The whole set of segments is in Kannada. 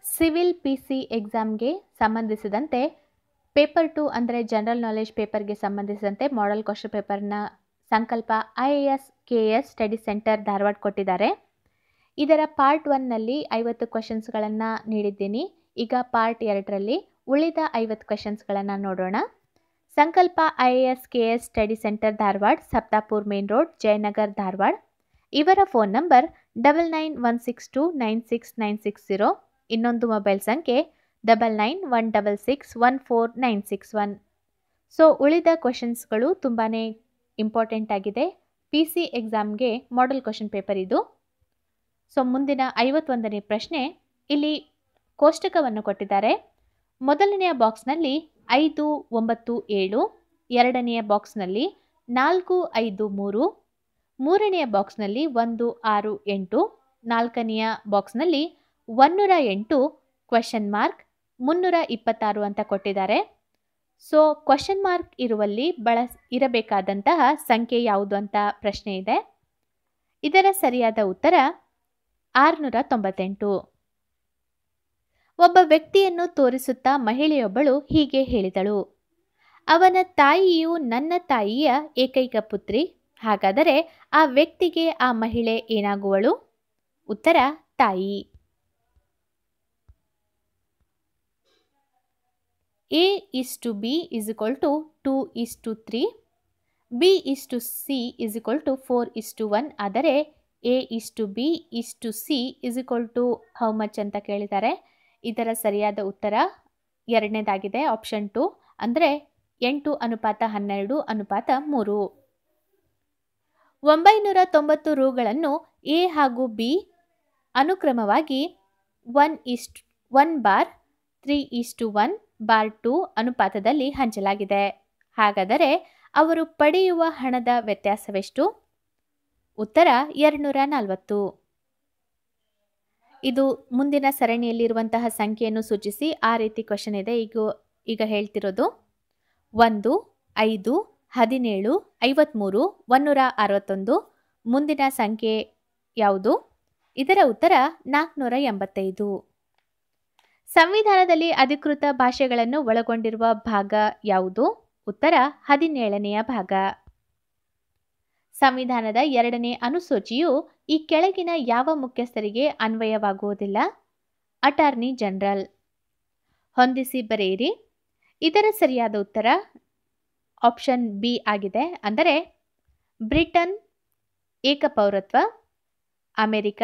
ಸಿವಿಲ್ PC ಎಕ್ಸಾಮ್ಗೆ ಸಂಬಂಧಿಸಿದಂತೆ ಪೇಪರ್ 2 ಅಂದರೆ ಜನರಲ್ ನಾಲೆಡ್ಜ್ ಪೇಪರ್ಗೆ ಸಂಬಂಧಿಸಿದಂತೆ ಮಾಡೆಲ್ ಕ್ವೆಶ್ಚನ್ ಪೇಪರ್ನ ಸಂಕಲ್ಪ IAS KS study centre Dharwad ಕೊಟ್ಟಿದ್ದಾರೆ. ಇದರ ಪಾರ್ಟ್ 1ನಲ್ಲಿ 50 ಕ್ವೆಶ್ಚನ್ಸ್ಗಳನ್ನು ನೀಡಿದ್ದೀನಿ. ಈಗ ಪಾರ್ಟ್ 2ರಲ್ಲಿ ಉಳಿದ 50 ಕ್ವೆಶ್ಚನ್ಸ್ಗಳನ್ನು ನೋಡೋಣ. Sankalp IAS KS study centre Dharwad, Saptapur main road, Jayanagar, Dharwad. ಇವರ ಫೋನ್ ನಂಬರ್ 9916296960. ಇನ್ನೊಂದು ಮೊಬೈಲ್ ಸಂಖ್ಯೆ 9916614961. ಸೊ ಉಳಿದ ಕ್ವೆಶನ್ಸ್ಗಳು ತುಂಬಾ ಇಂಪಾರ್ಟೆಂಟ್ ಆಗಿದೆ. PC ಎಕ್ಸಾಮ್ಗೆ ಮಾಡೆಲ್ ಕ್ವೆಶ್ಚನ್ ಪೇಪರ್ ಇದು. ಸೊ ಮುಂದಿನ 51ನೇ ಪ್ರಶ್ನೆ, ಇಲ್ಲಿ ಕೋಷ್ಟಕವನ್ನು ಕೊಟ್ಟಿದ್ದಾರೆ. ಮೊದಲನೆಯ ಬಾಕ್ಸ್ನಲ್ಲಿ 5, 9, 7, ಎರಡನೆಯ ಬಾಕ್ಸ್ನಲ್ಲಿ 4, 5, 3, ಮೂರನೆಯ ಬಾಕ್ಸ್ನಲ್ಲಿ 1, 6, 8, ನಾಲ್ಕನೆಯ ಬಾಕ್ಸ್ನಲ್ಲಿ 108 ಕ್ವೆಶ್ಚನ್ ಮಾರ್ಕ್ 326 ಅಂತ ಕೊಟ್ಟಿದ್ದಾರೆ. ಸೊ ಕ್ವೆಶ್ಚನ್ ಮಾರ್ಕ್ ಇರುವಲ್ಲಿ ಇರಬೇಕಾದಂತಹ ಸಂಖ್ಯೆ ಯಾವುದು ಅಂತ ಪ್ರಶ್ನೆ ಇದೆ. ಇದರ ಸರಿಯಾದ ಉತ್ತರ 698. ಒಬ್ಬ ವ್ಯಕ್ತಿಯನ್ನು ತೋರಿಸುತ್ತಾ ಮಹಿಳೆಯೊಬ್ಬಳು ಹೀಗೆ ಹೇಳಿದಳು: ಅವನ ತಾಯಿಯು ನನ್ನ ತಾಯಿಯ ಏಕೈಕ ಪುತ್ರಿ. ಹಾಗಾದರೆ ಆ ವ್ಯಕ್ತಿಗೆ ಆ ಮಹಿಳೆ ಏನಾಗುವಳು? ಉತ್ತರ ತಾಯಿ. A:B = 2:3, B:C = 4:1. ಆದರೆ A:B:C = ಹೌ ಮಚ್ ಅಂತ ಕೇಳಿದ್ದಾರೆ. ಇದರ ಸರಿಯಾದ ಉತ್ತರ ಎರಡನೇದಾಗಿದೆ, ಆಪ್ಷನ್ 2, ಅಂದರೆ 8:12:3. 990 ರೂಗಳನ್ನು A ಹಾಗೂ B ಅನುಕ್ರಮವಾಗಿ 1:1 ಬಾರ್ 3:1 ಬಾರ್ 2 ಅನುಪಾತದಲ್ಲಿ ಹಂಚಲಾಗಿದೆ. ಹಾಗಾದರೆ ಅವರು ಪಡೆಯುವ ಹಣದ ವ್ಯತ್ಯಾಸವೆಷ್ಟು? ಉತ್ತರ 240. ಇದು ಮುಂದಿನ ಸರಣಿಯಲ್ಲಿರುವಂತಹ ಸಂಖ್ಯೆಯನ್ನು ಸೂಚಿಸಿ ಆ ರೀತಿ ಕ್ವೆಶ್ಚನ್ ಇದೆ. ಈಗ ಹೇಳ್ತಿರೋದು 1, 5, 17, 53, 161. ಮುಂದಿನ ಸಂಖ್ಯೆ ಯಾವುದು? ಇದರ ಉತ್ತರ 485. ಸಂವಿಧಾನದಲ್ಲಿ ಅಧಿಕೃತ ಭಾಷೆಗಳನ್ನು ಒಳಗೊಂಡಿರುವ ಭಾಗ ಯಾವುದು? ಉತ್ತರ 17ನೆಯ ಭಾಗ. ಸಂವಿಧಾನದ 2ನೇ ಅನುಸೂಚಿಯು ಈ ಕೆಳಗಿನ ಯಾವ ಮುಖ್ಯಸ್ಥರಿಗೆ ಅನ್ವಯವಾಗುವುದಿಲ್ಲ? Attorney general. ಹೊಂದಿಸಿ ಬರೆಯಿರಿ. ಇದರ ಸರಿಯಾದ ಉತ್ತರ ಆಪ್ಷನ್ B ಆಗಿದೆ. ಅಂದರೆ ಬ್ರಿಟನ್ ಏಕಪೌರತ್ವ, ಅಮೆರಿಕ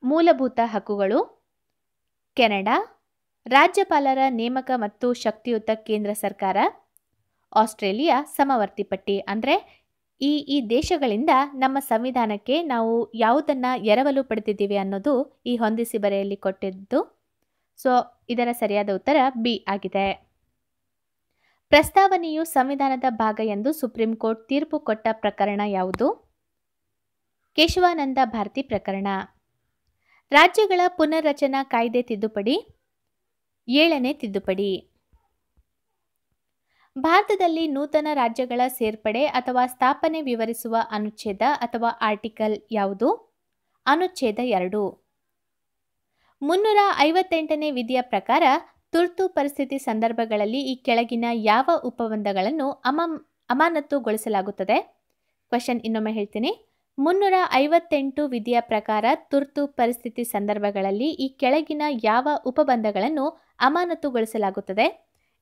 ಮೂಲಭೂತ ಹಕ್ಕುಗಳು, ಕೆನಡಾ ರಾಜ್ಯಪಾಲರ ನೇಮಕ ಮತ್ತು ಶಕ್ತಿಯುತ ಕೇಂದ್ರ ಸರ್ಕಾರ, ಆಸ್ಟ್ರೇಲಿಯಾ ಸಮವರ್ತಿ ಪಟ್ಟಿ. ಅಂದರೆ ಈ ದೇಶಗಳಿಂದ ನಮ್ಮ ಸಂವಿಧಾನಕ್ಕೆ ನಾವು ಯಾವುದನ್ನು ಎರವಲು ಪಡೆದಿದ್ದೀವಿ ಅನ್ನೋದು ಈ ಹೊಂದಿಸಿ ಬರೆಯಲ್ಲಿ ಕೊಟ್ಟಿದ್ದು. ಸೊ ಇದರ ಸರಿಯಾದ ಉತ್ತರ B ಆಗಿದೆ. ಪ್ರಸ್ತಾವನೆಯು ಸಂವಿಧಾನದ ಭಾಗ ಎಂದು ಸುಪ್ರೀಂ ಕೋರ್ಟ್ ತೀರ್ಪು ಕೊಟ್ಟ ಪ್ರಕರಣ ಯಾವುದು? ಕೇಶವಾನಂದ ಭಾರತಿ ಪ್ರಕರಣ. ರಾಜ್ಯಗಳ ಪುನರ್ರಚನಾ ಕಾಯ್ದೆ ತಿದ್ದುಪಡಿ 7ನೇ ತಿದ್ದುಪಡಿ. ಭಾರತದಲ್ಲಿ ನೂತನ ರಾಜ್ಯಗಳ ಸೇರ್ಪಡೆ ಅಥವಾ ಸ್ಥಾಪನೆ ವಿವರಿಸುವ ಅನುಚ್ಛೇದ ಅಥವಾ ಆರ್ಟಿಕಲ್ ಯಾವುದು? ಅನುಚ್ಛೇದ 2. 358ನೇ ವಿಧಿಯ ಪ್ರಕಾರ ತುರ್ತು ಪರಿಸ್ಥಿತಿ ಸಂದರ್ಭಗಳಲ್ಲಿ ಈ ಕೆಳಗಿನ ಯಾವ ಉಪಬಂಧಗಳನ್ನು ಅಮಾನತುಗೊಳಿಸಲಾಗುತ್ತದೆ? ಕ್ವೆಶ್ಚನ್ ಇನ್ನೊಮ್ಮೆ ಹೇಳ್ತೀನಿ. 358 ವಿಧಿಯ ಪ್ರಕಾರ ತುರ್ತು ಪರಿಸ್ಥಿತಿ ಸಂದರ್ಭಗಳಲ್ಲಿ ಈ ಕೆಳಗಿನ ಯಾವ ಉಪಬಂಧಗಳನ್ನು ಅಮಾನತುಗೊಳಿಸಲಾಗುತ್ತದೆ?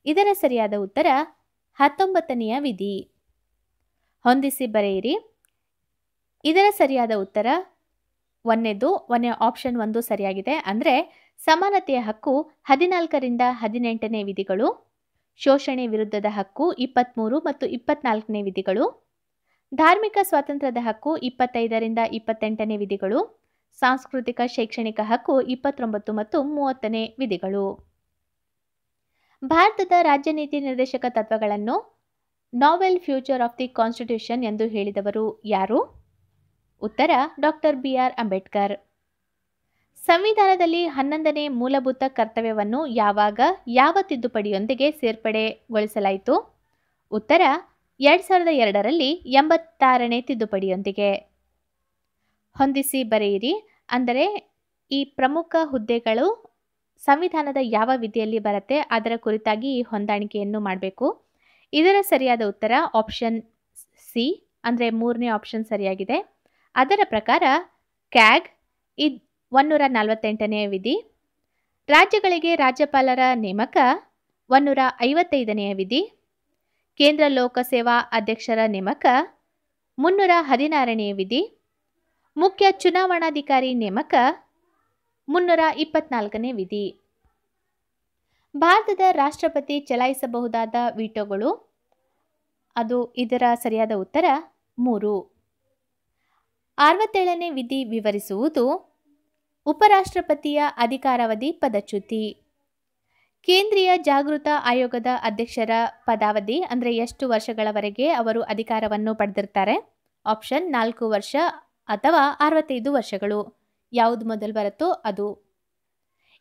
ಇದರ ಸರಿಯಾದ ಉತ್ತರ 19ನೆಯ ವಿಧಿ. ಹೊಂದಿಸಿ ಬರೆಯಿರಿ. ಇದರ ಸರಿಯಾದ ಉತ್ತರ ಒಂದನೇ ಆಪ್ಷನ್ 1 ಸರಿಯಾಗಿದೆ. ಅಂದರೆ ಸಮಾನತೆಯ ಹಕ್ಕು 14ರಿಂದ 18ನೇ ವಿಧಿಗಳು, ಶೋಷಣೆ ವಿರುದ್ಧದ ಹಕ್ಕು 23 ಮತ್ತು 24ನೇ ವಿಧಿಗಳು, ಧಾರ್ಮಿಕ ಸ್ವಾತಂತ್ರ್ಯದ ಹಕ್ಕು 25ರಿಂದ 28ನೇ ವಿಧಿಗಳು, ಸಾಂಸ್ಕೃತಿಕ ಶೈಕ್ಷಣಿಕ ಹಕ್ಕು 29 ಮತ್ತು 30ನೇ ವಿಧಿಗಳು. ಭಾರತದ ರಾಜ್ಯ ನೀತಿ ನಿರ್ದೇಶಕ ತತ್ವಗಳನ್ನು ನಾವೆಲ್ ಫ್ಯೂಚರ್ ಆಫ್ ದಿ ಕಾನ್ಸ್ಟಿಟ್ಯೂಷನ್ ಎಂದು ಹೇಳಿದವರು ಯಾರು? ಉತ್ತರ ಡಾಕ್ಟರ್ BR ಅಂಬೇಡ್ಕರ್. ಸಂವಿಧಾನದಲ್ಲಿ 11ನೇ ಮೂಲಭೂತ ಕರ್ತವ್ಯವನ್ನು ಯಾವಾಗ ಯಾವ ತಿದ್ದುಪಡಿಯೊಂದಿಗೆ ಸೇರ್ಪಡೆಗೊಳಿಸಲಾಯಿತು? ಉತ್ತರ 2002ರಲ್ಲಿ 86ನೇ ತಿದ್ದುಪಡಿಯೊಂದಿಗೆ. ಹೊಂದಿಸಿ ಬರೆಯಿರಿ. ಅಂದರೆ ಈ ಪ್ರಮುಖ ಹುದ್ದೆಗಳು ಸಂವಿಧಾನದ ಯಾವ ವಿಧಿಯಲ್ಲಿ ಬರುತ್ತೆ ಅದರ ಕುರಿತಾಗಿ ಈ ಹೊಂದಾಣಿಕೆಯನ್ನು ಮಾಡಬೇಕು. ಇದರ ಸರಿಯಾದ ಉತ್ತರ ಆಪ್ಷನ್ ಸಿ, ಅಂದರೆ ಮೂರನೇ ಆಪ್ಷನ್ ಸರಿಯಾಗಿದೆ. ಅದರ ಪ್ರಕಾರ ಕ್ಯಾಗ್ 148ನೇ ವಿಧಿ, ರಾಜ್ಯಗಳಿಗೆ ರಾಜ್ಯಪಾಲರ ನೇಮಕ 155ನೇ ವಿಧಿ, ಕೇಂದ್ರ ಲೋಕಸೇವಾ ಅಧ್ಯಕ್ಷರ ನೇಮಕ 316ನೇ ವಿಧಿ, ಮುಖ್ಯ ಚುನಾವಣಾಧಿಕಾರಿ ನೇಮಕ 324ನೇ ವಿಧಿ. ಭಾರತದ ರಾಷ್ಟ್ರಪತಿ ಚಲಾಯಿಸಬಹುದಾದ ವಿಟೋಗಳು, ಅದು ಇದರ ಸರಿಯಾದ ಉತ್ತರ 3. 67ನೇ ವಿಧಿ ವಿವರಿಸುವುದು ಉಪರಾಷ್ಟ್ರಪತಿಯ ಅಧಿಕಾರಾವಧಿ ಪದಚ್ಯುತಿ. ಕೇಂದ್ರೀಯ ಜಾಗೃತ ಆಯೋಗದ ಅಧ್ಯಕ್ಷರ ಪದಾವಧಿ ಅಂದರೆ ಎಷ್ಟು ವರ್ಷಗಳವರೆಗೆ ಅವರು ಅಧಿಕಾರವನ್ನು ಪಡೆದಿರ್ತಾರೆ? ಆಪ್ಷನ್ 4 ವರ್ಷ ಅಥವಾ 65 ವರ್ಷಗಳು. ಯಾವುದು ಮೊದಲು ಬರುತ್ತೋ ಅದು.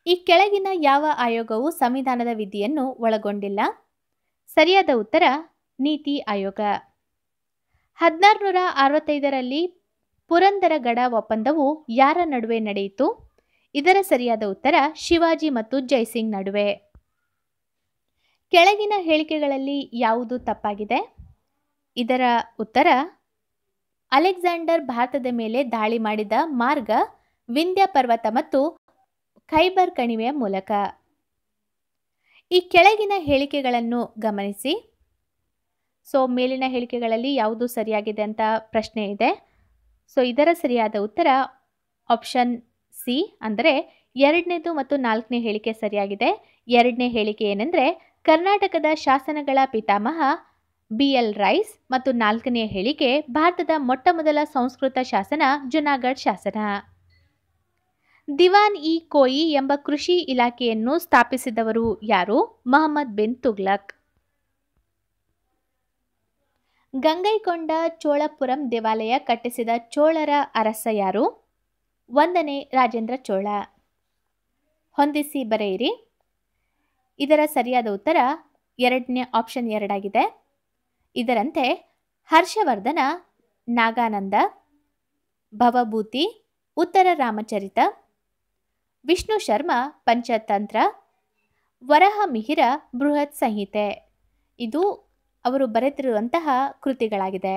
ಈ ಕೆಳಗಿನ ಯಾವ ಆಯೋಗವು ಸಂವಿಧಾನದ ವಿಧಿಯನ್ನು ಒಳಗೊಂಡಿಲ್ಲ? ಸರಿಯಾದ ಉತ್ತರ ನೀತಿ ಆಯೋಗ. 1665ರಲ್ಲಿ ಪುರಂದರಗಡ ಒಪ್ಪಂದವು ಯಾರ ನಡುವೆ ನಡೆಯಿತು? ಇದರ ಸರಿಯಾದ ಉತ್ತರ ಶಿವಾಜಿ ಮತ್ತು ಜೈಸಿಂಗ್ ನಡುವೆ. ಕೆಳಗಿನ ಹೇಳಿಕೆಗಳಲ್ಲಿ ಯಾವುದು ತಪ್ಪಾಗಿದೆ? ಇದರ ಉತ್ತರ ಅಲೆಕ್ಸಾಂಡರ್ ಭಾರತದ ಮೇಲೆ ದಾಳಿ ಮಾಡಿದ ಮಾರ್ಗ ವಿಂಧ್ಯ ಪರ್ವತ ಮತ್ತು ಖೈಬರ್ ಕಣಿವೆಯ ಮೂಲಕ. ಈ ಕೆಳಗಿನ ಹೇಳಿಕೆಗಳನ್ನು ಗಮನಿಸಿ. ಮೇಲಿನ ಹೇಳಿಕೆಗಳಲ್ಲಿ ಯಾವುದು ಸರಿಯಾಗಿದೆ ಅಂತ ಪ್ರಶ್ನೆ ಇದೆ. ಇದರ ಸರಿಯಾದ ಉತ್ತರ ಆಪ್ಷನ್ ಸಿ, ಅಂದರೆ 2ನೇದು ಮತ್ತು 4ನೇ ಹೇಳಿಕೆ ಸರಿಯಾಗಿದೆ. 2ನೇ ಹೇಳಿಕೆ ಏನೆಂದರೆ ಕರ್ನಾಟಕದ ಶಾಸನಗಳ ಪಿತಾಮಹ BL ರೈಸ್ ಮತ್ತು 4ನೇ ಹೇಳಿಕೆ ಭಾರತದ ಮೊಟ್ಟಮೊದಲ ಸಂಸ್ಕೃತ ಶಾಸನ ಜುನಾಗಢ ಶಾಸನ. ದಿವಾನ್ ಇ ಕೋಯಿ ಎಂಬ ಕೃಷಿ ಇಲಾಖೆಯನ್ನು ಸ್ಥಾಪಿಸಿದವರು ಯಾರು? ಮಹಮ್ಮದ್ ಬಿನ್ ತುಗ್ಲಕ್. ಗಂಗೈಕೊಂಡ ಚೋಳಪುರಂ ದೇವಾಲಯ ಕಟ್ಟಿಸಿದ ಚೋಳರ ಅರಸ ಯಾರು? 1ನೇ ರಾಜೇಂದ್ರ ಚೋಳ. ಹೊಂದಿಸಿ ಬರೆಯಿರಿ. ಇದರ ಸರಿಯಾದ ಉತ್ತರ ಆಪ್ಷನ್ 2 ಆಗಿದೆ. ಇದರಂತೆ ಹರ್ಷವರ್ಧನ ನಾಗಾನಂದ, ಭವಭೂತಿ, ಉತ್ತರ ರಾಮಚರಿತ, ವಿಷ್ಣು ಶರ್ಮ ಪಂಚತಂತ್ರ, ವರಹ ಮಿಹಿರ ಬೃಹತ್ ಸಂಹಿತೆ ಇದು ಅವರು ಬರೆದಿರುವಂತಹ ಕೃತಿಗಳಾಗಿದೆ.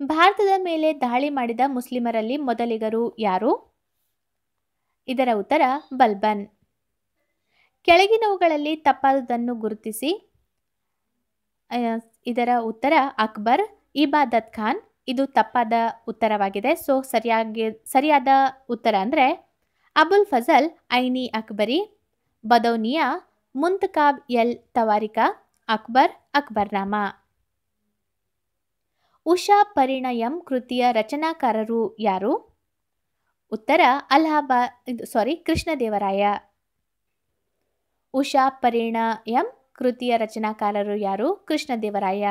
ಭಾರತದ ಮೇಲೆ ದಾಳಿ ಮಾಡಿದ ಮುಸ್ಲಿಮರಲ್ಲಿ ಮೊದಲಿಗರು ಯಾರು? ಇದರ ಉತ್ತರ ಬಲ್ಬನ್. ಕೆಳಗಿನವುಗಳಲ್ಲಿ ತಪ್ಪಾದುದನ್ನು ಗುರುತಿಸಿ. ಇದರ ಉತ್ತರ ಅಕ್ಬರ್, ಇಬಾದತ್ ಖಾನ್ ಇದು ತಪ್ಪಾದ ಉತ್ತರವಾಗಿದೆ. ಸರಿಯಾದ ಉತ್ತರ ಅಂದರೆ ಅಬುಲ್ ಫಜಲ್ ಐನಿ ಅಕ್ಬರಿ, ಬದೌನಿಯಾ, ಮುಂತಕಾಬ್ ಎಲ್ ತವಾರಿಕಾ, ಅಕ್ಬರ್, ಅಕ್ಬರ್ನಾಮ. ಉಷಾ ಪರಿಣಯಂ ಕೃತಿಯ ರಚನಾಕಾರರು ಯಾರು? ಉತ್ತರ ಕೃಷ್ಣದೇವರಾಯ. ಉಷಾ ಪರಿಣಯಂ ಕೃತಿಯ ರಚನಾಕಾರರು ಯಾರು? ಕೃಷ್ಣದೇವರಾಯ.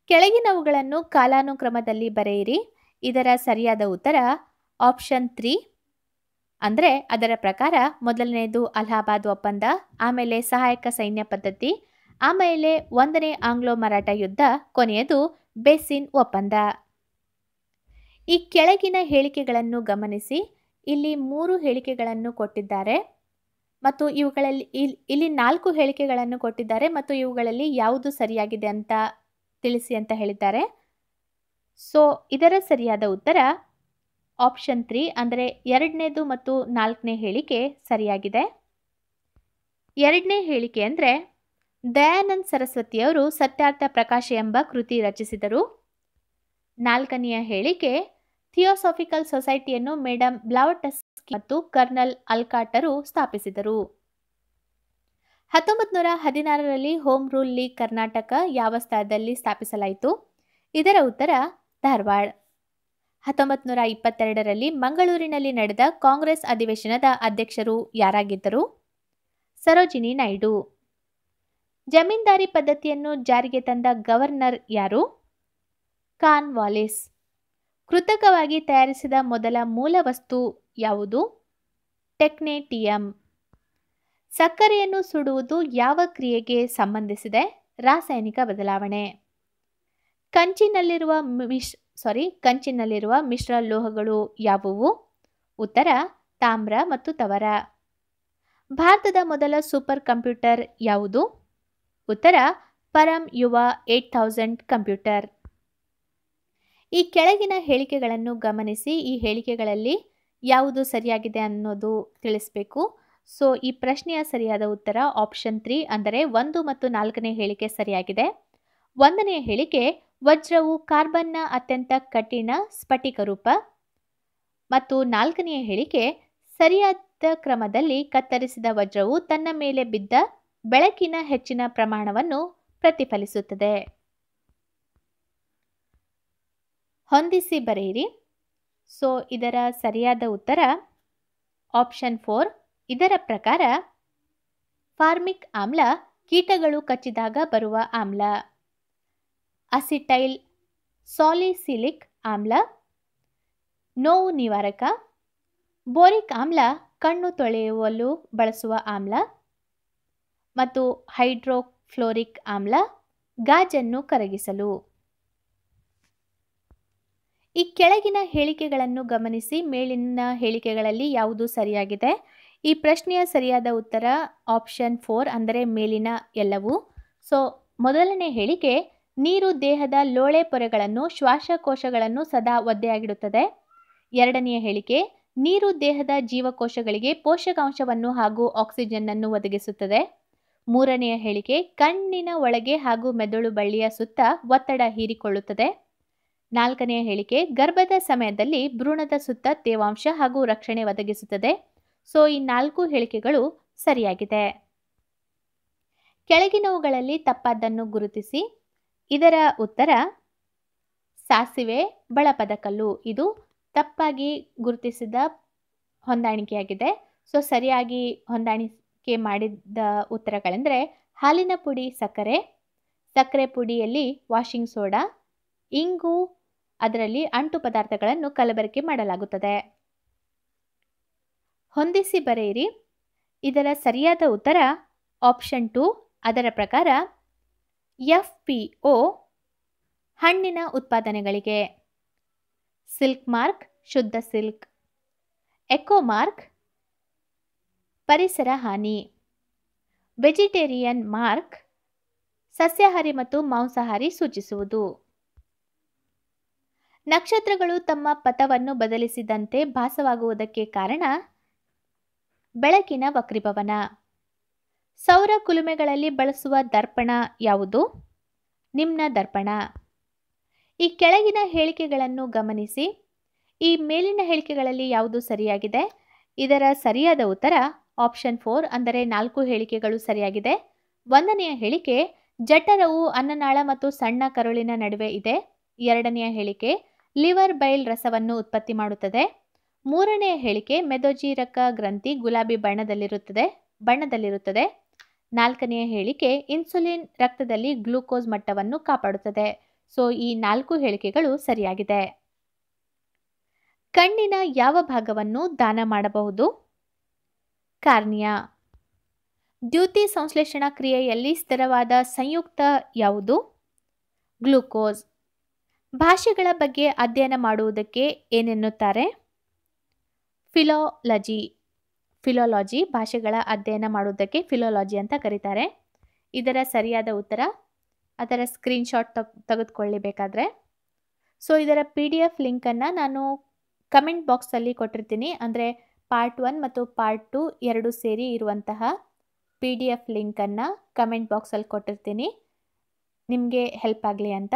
ಕೆಳಗಿನವುಗಳನ್ನು ಕಾಲಾನುಕ್ರಮದಲ್ಲಿ ಬರೆಯಿರಿ. ಇದರ ಸರಿಯಾದ ಉತ್ತರ ಆಪ್ಷನ್ 3, ಅಂದರೆ ಅದರ ಪ್ರಕಾರ ಮೊದಲನೆಯದು ಅಲಹಾಬಾದ್ ಒಪ್ಪಂದ, ಆಮೇಲೆ ಸಹಾಯಕ ಸೈನ್ಯ ಪದ್ಧತಿ, ಆಮೇಲೆ 1ನೇ ಆಂಗ್ಲೋ ಮರಾಠ ಯುದ್ಧ, ಕೊನೆಯದು ಬೇಸಿನ್ ಒಪ್ಪಂದ. ಈ ಕೆಳಗಿನ ಹೇಳಿಕೆಗಳನ್ನು ಗಮನಿಸಿ. ಇಲ್ಲಿ 3 ಹೇಳಿಕೆಗಳನ್ನು ಕೊಟ್ಟಿದ್ದಾರೆ ಮತ್ತು ಇವುಗಳಲ್ಲಿ ಇಲ್ಲಿ 4 ಹೇಳಿಕೆಗಳನ್ನು ಕೊಟ್ಟಿದ್ದಾರೆ ಮತ್ತು ಇವುಗಳಲ್ಲಿ ಯಾವುದು ಸರಿಯಾಗಿದೆ ಅಂತ ತಿಳಿಸಿ ಅಂತ ಹೇಳಿದ್ದಾರೆ. ಇದರ ಸರಿಯಾದ ಉತ್ತರ ಆಪ್ಷನ್ 3, ಅಂದರೆ 2ನೇದು ಮತ್ತು 4ನೇ ಹೇಳಿಕೆ ಸರಿಯಾಗಿದೆ. 2ನೇ ಹೇಳಿಕೆ ಅಂದರೆ ದಯಾನಂದ್ ಸರಸ್ವತಿಯವರು ಸತ್ಯಾರ್ಥ ಪ್ರಕಾಶ ಎಂಬ ಕೃತಿ ರಚಿಸಿದರು. 4ನೆಯ ಹೇಳಿಕೆ ಥಿಯೋಸಾಫಿಕಲ್ ಸೊಸೈಟಿಯನ್ನು ಮೇಡಮ್ ಬ್ಲಾವಟಸ್ಕಿ ಮತ್ತು ಕರ್ನಲ್ ಅಲ್ಕಾಟರು ಸ್ಥಾಪಿಸಿದರು. 1916ರಲ್ಲಿ ಹೋಮ್ ರೂಲ್ ಲೀಗ್ ಕರ್ನಾಟಕ ಯಾವ ಸ್ಥಳದಲ್ಲಿ ಸ್ಥಾಪಿಸಲಾಯಿತು? ಇದರ ಉತ್ತರ ಧಾರವಾಡ. 1922ರಲ್ಲಿ ಮಂಗಳೂರಿನಲ್ಲಿ ನಡೆದ ಕಾಂಗ್ರೆಸ್ ಅಧಿವೇಶನದ ಅಧ್ಯಕ್ಷರು ಯಾರಾಗಿದ್ದರು? ಸರೋಜಿನಿ ನಾಯ್ಡು. ಜಮೀನ್ದಾರಿ ಪದ್ಧತಿಯನ್ನು ಜಾರಿಗೆ ತಂದ ಗವರ್ನರ್ ಯಾರು? Corn Wallis. ಕೃತಕವಾಗಿ ತಯಾರಿಸಿದ ಮೊದಲ ಮೂಲ ವಸ್ತು ಯಾವುದು? ಟೆಕ್ನೇಟಿಯಂ. ಸಕ್ಕರೆಯನ್ನು ಸುಡುವುದು ಯಾವ ಕ್ರಿಯೆಗೆ ಸಂಬಂಧಿಸಿದೆ? ರಾಸಾಯನಿಕ ಬದಲಾವಣೆ. ಕಂಚಿನಲ್ಲಿರುವ ಮಿಶ್ರ ಲೋಹಗಳು ಯಾವುವು? ಉತ್ತರ ತಾಮ್ರ ಮತ್ತು ತವರ. ಭಾರತದ ಮೊದಲ ಸೂಪರ್ ಕಂಪ್ಯೂಟರ್ ಯಾವುದು? ಉತ್ತರ ಪರಂ ಯುವ 8000 ಕಂಪ್ಯೂಟರ್. ಈ ಕೆಳಗಿನ ಹೇಳಿಕೆಗಳನ್ನು ಗಮನಿಸಿ, ಈ ಹೇಳಿಕೆಗಳಲ್ಲಿ ಯಾವುದು ಸರಿಯಾಗಿದೆ ಅನ್ನೋದು ತಿಳಿಸಬೇಕು. ಸೊ ಈ ಪ್ರಶ್ನೆಯ ಸರಿಯಾದ ಉತ್ತರ ಆಪ್ಷನ್ 3 ಅಂದರೆ 1 ಮತ್ತು 4ನೇ ಹೇಳಿಕೆ ಸರಿಯಾಗಿದೆ. 1ನೇ ಹೇಳಿಕೆ ವಜ್ರವು ಕಾರ್ಬನ್ನ ಅತ್ಯಂತ ಕಠಿಣ ಸ್ಫಟಿಕ ರೂಪ ಮತ್ತು 4ನೇ ಹೇಳಿಕೆ ಸರಿಯಾದ ಕ್ರಮದಲ್ಲಿ ಕತ್ತರಿಸಿದ ವಜ್ರವು ತನ್ನ ಮೇಲೆ ಬಿದ್ದ ಬೆಳಕಿನ ಹೆಚ್ಚಿನ ಪ್ರಮಾಣವನ್ನು ಪ್ರತಿಫಲಿಸುತ್ತದೆ. ಹೊಂದಿಸಿ ಬರೆಯಿರಿ. ಸೊ ಇದರ ಸರಿಯಾದ ಉತ್ತರ ಆಪ್ಷನ್ 4. ಇದರ ಪ್ರಕಾರ ಫಾರ್ಮಿಕ್ ಆಮ್ಲ ಕೀಟಗಳು ಕಚ್ಚಿದಾಗ ಬರುವ ಆಮ್ಲ. ಅಸಿಟೈಲ್ ಸಾಲಿಸಿಲಿಕ್ ಆಮ್ಲ ನೋವು ನಿವಾರಕ. ಬೋರಿಕ್ ಆಮ್ಲ ಕಣ್ಣು ತೊಳೆಯಲು ಬಳಸುವ ಆಮ್ಲ ಮತ್ತು ಹೈಡ್ರೋಫ್ಲೋರಿಕ್ ಆಮ್ಲ ಗಾಜನ್ನು ಕರಗಿಸಲು. ಈ ಕೆಳಗಿನ ಹೇಳಿಕೆಗಳನ್ನು ಗಮನಿಸಿ, ಮೇಲಿನ ಹೇಳಿಕೆಗಳಲ್ಲಿ ಯಾವುದು ಸರಿಯಾಗಿದೆ? ಈ ಪ್ರಶ್ನೆಯ ಸರಿಯಾದ ಉತ್ತರ ಆಪ್ಷನ್ 4 ಅಂದರೆ ಮೇಲಿನ ಎಲ್ಲವೂ. ಸೊ ಮೊದಲನೇ ಹೇಳಿಕೆ ನೀರು ದೇಹದ ಲೋಳೆ ಪೊರೆಗಳನ್ನು ಶ್ವಾಸಕೋಶಗಳನ್ನು ಸದಾ ಒದ್ದೆಯಾಗಿಡುತ್ತದೆ. ಎರಡನೆಯ ಹೇಳಿಕೆ ನೀರು ದೇಹದ ಜೀವಕೋಶಗಳಿಗೆ ಪೋಷಕಾಂಶವನ್ನು ಹಾಗೂ ಆಕ್ಸಿಜನ್ ಅನ್ನು ಒದಗಿಸುತ್ತದೆ. ಮೂರನೆಯ ಹೇಳಿಕೆ ಕಣ್ಣಿನ ಒಳಗೆ ಹಾಗೂ ಮೆದುಳು ಬಳ್ಳಿಯ ಸುತ್ತ ಒತ್ತಡ ಹೀರಿಕೊಳ್ಳುತ್ತದೆ. ನಾಲ್ಕನೆಯ ಹೇಳಿಕೆ ಗರ್ಭದ ಸಮಯದಲ್ಲಿ ಭ್ರೂಣದ ಸುತ್ತ ತೇವಾಂಶ ಹಾಗೂ ರಕ್ಷಣೆ ಒದಗಿಸುತ್ತದೆ. ಸೊ ಈ 4 ಹೇಳಿಕೆಗಳು ಸರಿಯಾಗಿದೆ. ಕೆಳಗಿನವುಗಳಲ್ಲಿ ತಪ್ಪಾದ್ದನ್ನು ಗುರುತಿಸಿ. ಇದರ ಉತ್ತರ ಸಾಸಿವೆ ಬಳಪದಕಲ್ಲು. ಇದು ತಪ್ಪಾಗಿ ಗುರುತಿಸಿದ ಹೊಂದಾಣಿಕೆಯಾಗಿದೆ. ಸೊ ಸರಿಯಾಗಿ ಹೊಂದಾಣಿಕೆ ಮಾಡಿದ ಉತ್ತರಗಳೆಂದರೆ ಹಾಲಿನ ಪುಡಿ ಸಕ್ಕರೆ, ಸಕ್ಕರೆ ಪುಡಿಯಲ್ಲಿ ವಾಷಿಂಗ್ ಸೋಡಾ, ಇಂಗು, ಅದರಲ್ಲಿ ಅಂಟು ಪದಾರ್ಥಗಳನ್ನು ಕಲಬೆರಕೆ ಮಾಡಲಾಗುತ್ತದೆ. ಹೊಂದಿಸಿ ಬರೆಯಿರಿ. ಇದರ ಸರಿಯಾದ ಉತ್ತರ ಆಪ್ಷನ್ 2. ಅದರ ಪ್ರಕಾರ FPO ಹಣ್ಣಿನ ಉತ್ಪಾದನೆಗಳಿಗೆ, ಸಿಲ್ಕ್ ಮಾರ್ಕ್ ಶುದ್ಧ ಸಿಲ್ಕ್, ಎಕೋ ಮಾರ್ಕ್ ಪರಿಸರ ಹಾನಿ, ವೆಜಿಟೇರಿಯನ್ ಮಾರ್ಕ್ ಸಸ್ಯಾಹಾರಿ ಮತ್ತು ಮಾಂಸಾಹಾರಿ ಸೂಚಿಸುವುದು. ನಕ್ಷತ್ರಗಳು ತಮ್ಮ ಪಥವನ್ನು ಬದಲಿಸಿದಂತೆ ಭಾಸವಾಗುವುದಕ್ಕೆ ಕಾರಣ ಬೆಳಕಿನ ವಕ್ರೀಭವನ. ಸೌರ ಕುಲುಮೆಗಳಲ್ಲಿ ಬಳಸುವ ದರ್ಪಣ ಯಾವುದು? ನಿಮ್ನ ದರ್ಪಣ. ಈ ಕೆಳಗಿನ ಹೇಳಿಕೆಗಳನ್ನು ಗಮನಿಸಿ. ಈ ಮೇಲಿನ ಹೇಳಿಕೆಗಳಲ್ಲಿ ಯಾವುದು ಸರಿಯಾಗಿದೆ? ಇದರ ಸರಿಯಾದ ಉತ್ತರ ಆಪ್ಷನ್ 4 ಅಂದರೆ 4 ಹೇಳಿಕೆಗಳು ಸರಿಯಾಗಿದೆ. 1ನೆಯ ಹೇಳಿಕೆ ಜಠರವು ಅನ್ನನಾಳ ಮತ್ತು ಸಣ್ಣ ಕರುಳಿನ ನಡುವೆ ಇದೆ. 2ನೆಯ ಹೇಳಿಕೆ ಲಿವರ್ ಬೈಲ್ ರಸವನ್ನು ಉತ್ಪತ್ತಿ ಮಾಡುತ್ತದೆ. 3ನೆಯ ಹೇಳಿಕೆ ಮೆದೊಜೀರಕ ಗ್ರಂಥಿ ಗುಲಾಬಿ ಬಣ್ಣದಲ್ಲಿರುತ್ತದೆ. 4ನೆಯ ಹೇಳಿಕೆ ಇನ್ಸುಲಿನ್ ರಕ್ತದಲ್ಲಿ ಗ್ಲೂಕೋಸ್ ಮಟ್ಟವನ್ನು ಕಾಪಾಡುತ್ತದೆ. ಸೊ ಈ 4 ಹೇಳಿಕೆಗಳು ಸರಿಯಾಗಿದೆ. ಕಣ್ಣಿನ ಯಾವ ಭಾಗವನ್ನು ದಾನ ಮಾಡಬಹುದು? ಕಾರ್ನಿಯಾ. ದ್ಯುತಿ ಸಂಶ್ಲೇಷಣಾ ಕ್ರಿಯೆಯಲ್ಲಿ ಸ್ಥಿರವಾದ ಸಂಯುಕ್ತ ಯಾವುದು? ಗ್ಲೂಕೋಸ್. ಭಾಷೆಗಳ ಬಗ್ಗೆ ಅಧ್ಯಯನ ಮಾಡುವುದಕ್ಕೆ ಏನೆನ್ನುತ್ತಾರೆ? ಫಿಲೋಲಜಿ. ಭಾಷೆಗಳ ಅಧ್ಯಯನ ಮಾಡುವುದಕ್ಕೆ ಫಿಲೋಲಜಿ ಅಂತ ಕರೀತಾರೆ. ಇದರ ಸರಿಯಾದ ಉತ್ತರ ಅದರ ಸ್ಕ್ರೀನ್ಶಾಟ್ ತೆಗೆದುಕೊಳ್ಳಿ ಬೇಕಾದರೆ. ಸೊ ಇದರ PDF ಲಿಂಕನ್ನು ನಾನು ಕಮೆಂಟ್ ಬಾಕ್ಸಲ್ಲಿ ಕೊಟ್ಟಿರ್ತೀನಿ. ಅಂದರೆ ಪಾರ್ಟ್ 1 ಮತ್ತು ಪಾರ್ಟ್ 2 ಎರಡು ಸೇರಿ ಇರುವಂತಹ PDF ಲಿಂಕನ್ನು ಕಮೆಂಟ್ ಬಾಕ್ಸಲ್ಲಿ ಕೊಟ್ಟಿರ್ತೀನಿ, ನಿಮಗೆ ಹೆಲ್ಪ್ ಆಗಲಿ ಅಂತ.